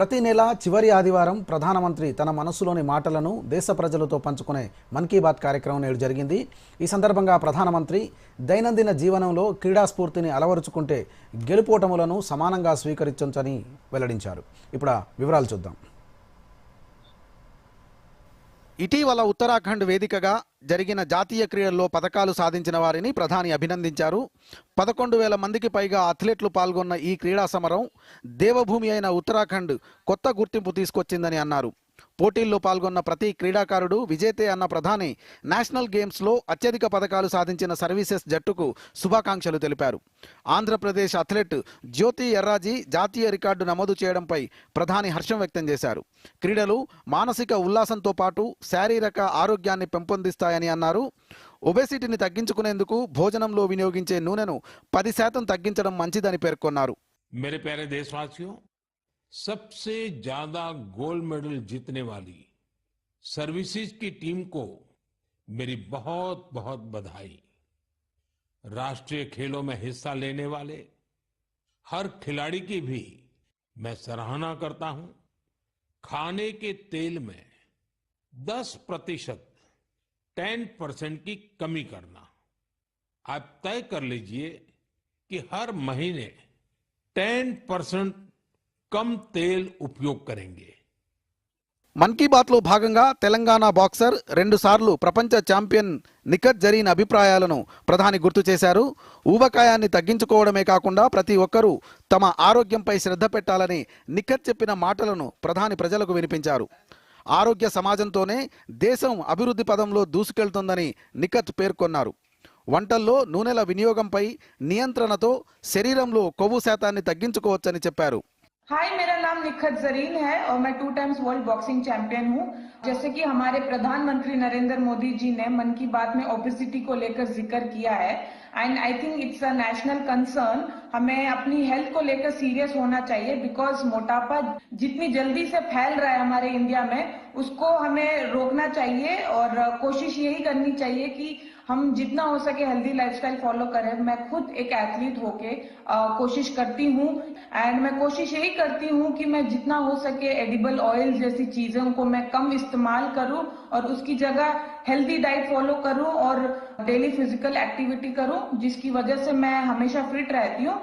ప్రతి నెల చివరి ఆదివారం ప్రధానమంత్రి తన మనసులోని మాటలను దేశ ప్రజలతో పంచుకునే మన్ కీ బాత్ కార్యక్రమం నేడు జరిగింది. ఈ సందర్భంగా ప్రధానమంత్రి దైనందిన జీవనంలో క్రీడా స్ఫూర్తిని అలవరుచుకుంటే గెలుపోటములను సమానంగా స్వీకరించొచ్చని వెల్లడించారు. ఇప్పుడు వివరాలు చూద్దాం. ఇటీవల ఉత్తరాఖండ్ వేదికగా జరిగిన జాతీయ క్రీడల్లో పతకాలు సాధించిన వారిని ప్రధాని అభినందించారు. 11,000 మందికి పైగా అథ్లెట్లు పాల్గొన్న ఈ క్రీడా సమరం దేవభూమి అయిన ఉత్తరాఖండ్ కొత్త గుర్తింపు తీసుకొచ్చిందని అన్నారు. పోటీల్లో పాల్గొన్న ప్రతి క్రీడాకారుడు విజేతే అన్న ప్రధాని నేషనల్ గేమ్స్లో అత్యధిక పతకాలు సాధించిన సర్వీసెస్ జట్టుకు శుభాకాంక్షలు తెలిపారు. ఆంధ్రప్రదేశ్ అథ్లెట్ జ్యోతి ఎర్రాజీ జాతీయ రికార్డు నమోదు చేయడంపై ప్రధాని హర్షం వ్యక్తం చేశారు. క్రీడలు మానసిక ఉల్లాసంతో పాటు శారీరక ఆరోగ్యాన్ని పెంపొందిస్తాయని అన్నారు. ఒబేసిటీని తగ్గించుకునేందుకు భోజనంలో వినియోగించే నూనెను 10% తగ్గించడం మంచిదని పేర్కొన్నారు. मेरे प्यारे देशवासियों, सबसे ज्यादा गोल्ड मेडल जीतने वाली सर्विसेज की टीम को मेरी बहुत बहुत बधाई। राष्ट्रीय खेलों में हिस्सा लेने वाले हर खिलाड़ी की भी मैं सराहना करता हूं। खाने के तेल में 10% 10% की कमी करना। आप तय कर लीजिए कि हर महीने 10% कम तेल उपयोग करेंगे. మన్ కీ బాత్లో భాగంగా తెలంగాణ బాక్సర్ 2 సార్లు ప్రపంచ ఛాంపియన్ నిఖత్ జరీన్ అభిప్రాయాలను ప్రధాని గుర్తు చేశారు. ఊబకాయాన్ని తగ్గించుకోవడమే కాకుండా ప్రతి ఒక్కరూ తమ ఆరోగ్యంపై శ్రద్ధ పెట్టాలని నిఖత్ చెప్పిన మాటలను ప్రధాని ప్రజలకు వినిపించారు. ఆరోగ్య సమాజంతోనే దేశం అభివృద్ధి పదంలో దూసుకెళ్తుందని నిఖత్ పేర్కొన్నారు. వంటల్లో నూనెల వినియోగంపై నియంత్రణతో శరీరంలో కొవ్వు శాతాన్ని తగ్గించుకోవచ్చని చెప్పారు. हाय, मेरा नाम निखत जरीन है और मैं 2 टाइम्स वर्ल्ड बॉक्सिंग चैंपियन हूँ। जैसे कि हमारे प्रधानमंत्री नरेंद्र मोदी जी ने मन की बात में ओबेसिटी को लेकर जिक्र किया है and I think it's a national concern. हमें अपनी हेल्थ को लेकर सीरियस होना चाहिए बिकॉज मोटापा जितनी जल्दी से फैल रहा है हमारे इंडिया में उसको हमें रोकना चाहिए और कोशिश यही करनी चाहिए कि हम जितना हो सके हेल्दी लाइफस्टाइल फॉलो करें। मैं खुद एक एथलीट होके कोशिश करती हूँ एंड मैं कोशिश यही करती हूँ कि मैं जितना हो सके एडिबल ऑयल जैसी चीजों को मैं कम इस्तेमाल करूँ और उसकी जगह हेल्दी डाइट फॉलो करूँ और डेली फिजिकल एक्टिविटी करूँ जिसकी वजह से मैं हमेशा फिट रहती हूँ.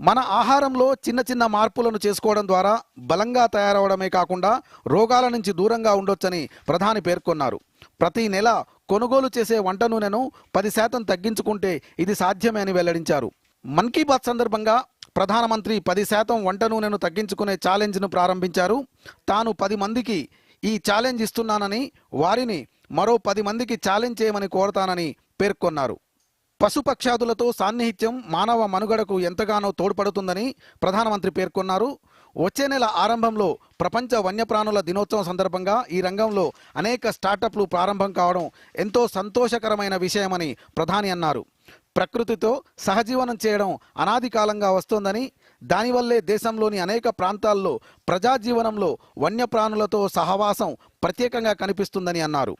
మన ఆహారంలో చిన్న చిన్న మార్పులను చేసుకోవడం ద్వారా బలంగా తయారవడమే కాకుండా రోగాల నుంచి దూరంగా ఉండొచ్చని ప్రధాని పేర్కొన్నారు. ప్రతి నెల కొనుగోలు చేసే వంట నూనెను 10% తగ్గించుకుంటే ఇది సాధ్యమే అని వెల్లడించారు. మన్ కీ బాత్ సందర్భంగా ప్రధానమంత్రి 10% వంట నూనెను తగ్గించుకునే ఛాలెంజ్ను ప్రారంభించారు. తాను 10 మందికి ఈ ఛాలెంజ్ ఇస్తున్నానని, వారిని మరో 10 మందికి ఛాలెంజ్ చేయమని కోరతానని పేర్కొన్నారు. పశుపక్షాదులతో సాన్నిహిత్యం మానవ మనుగడకు ఎంతగానో తోడ్పడుతుందని ప్రధానమంత్రి పేర్కొన్నారు. వచ్చే నెల ఆరంభంలో ప్రపంచ వన్యప్రాణుల దినోత్సవం సందర్భంగా ఈ రంగంలో అనేక స్టార్టప్లు ప్రారంభం కావడం ఎంతో సంతోషకరమైన విషయమని ప్రధాని అన్నారు. ప్రకృతితో సహజీవనం చేయడం అనాది కాలంగా వస్తోందని, దానివల్లే దేశంలోని అనేక ప్రాంతాల్లో ప్రజాజీవనంలో వన్యప్రాణులతో సహవాసం ప్రత్యేకంగా కనిపిస్తుందని అన్నారు.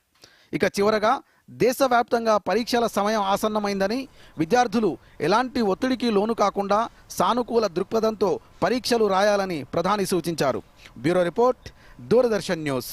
ఇక చివరగా దేశవ్యాప్తంగా పరీక్షల సమయం ఆసన్నమైందని, విద్యార్థులు ఎలాంటి ఒత్తిడికి లోను కాకుండా సానుకూల దృక్పథంతో పరీక్షలు రాయాలని ప్రధాని సూచించారు. Bureau report, Doordarshan news.